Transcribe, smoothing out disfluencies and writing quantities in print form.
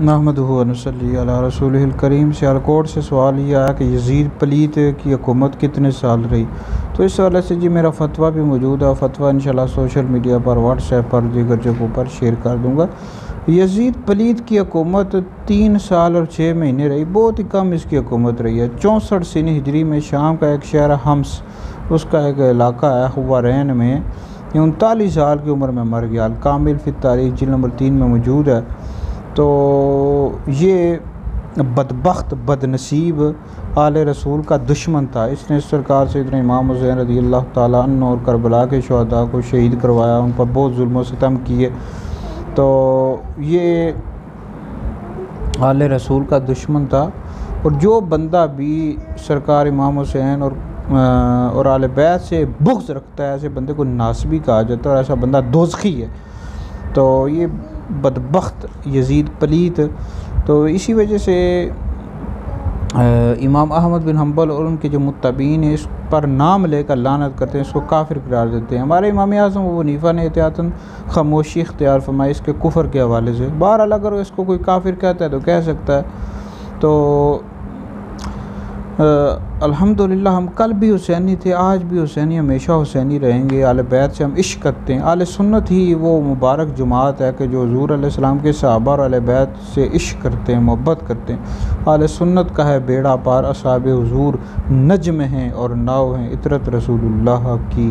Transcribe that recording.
नहमदुहु व नसल्ली अला रसूलिहिल करीम। सियालकोट से सवाल ये आया कि यजीद पलीत की हुकूमत कितने साल रही। तो इस हवाले से जी मेरा फतवा भी मौजूद है। फतवा इंशाल्लाह सोशल मीडिया पर, व्हाट्सएप पर, दीगर जगहों पर शेयर कर दूँगा। यजीद पलीत की हुकूमत 3 साल और 6 महीने रही, बहुत ही कम इसकी हुकूमत रही है। 64 सन हिजरी में शाम का एक शहर हम्स, उसका एक इलाका है हुवारैन में, ये 39 साल की उम्र में मर गया। कामिल फिर तारीख जिल्द नंबर 3 में मौजूद है। तो ये बदबख्त बदनसीब आले रसूल का दुश्मन था। इसने सरकार से इतने इमाम हुसैन रज़ी अल्लाह ताला अन्हु और करबला के शुहदा को शहीद करवाया, उन पर बहुत जुल्म व सितम किए। तो ये आले रसूल का दुश्मन था। और जो बंदा भी सरकार इमाम हुसैन और आले बैत से बुग़्ज़ रखता है, ऐसे बंदे को नासबी कहा जाता है और ऐसा बंदा दोज़खी है। तो ये बदबख्त यजीद पलीत, तो इसी वजह से इमाम अहमद बिन हम्बल और उनके जो मुत्तबीन हैं इस पर नाम लेकर लानत करते हैं, इसको काफिर करार देते हैं। हमारे इमाम आज़म अबू हनीफ़ा ने एहतियातन खामोशी इख्तियार फरमाई इसके कुफर के हवाले से। बहरहाल अगर इसको कोई काफिर कहता है तो कह सकता है। तो अल्हम्दुलिल्लाह हम कल भी हुसैनी थे, आज भी हुसैनी, हमेशा हुसैनी रहेंगे। आले बैत से हम इश्क करते हैं। आले सुन्नत ही वो मुबारक जमात है कि जो हुज़ूर अलैहिस्सलाम के सहाबा और आले बैत से इश्क करते हैं, मोहब्बत करते हैं। आले सुन्नत का है बेड़ा पार, असहाबे हुज़ूर नज्म हैं और नाव हैं इतरत रसूलुल्लाह की।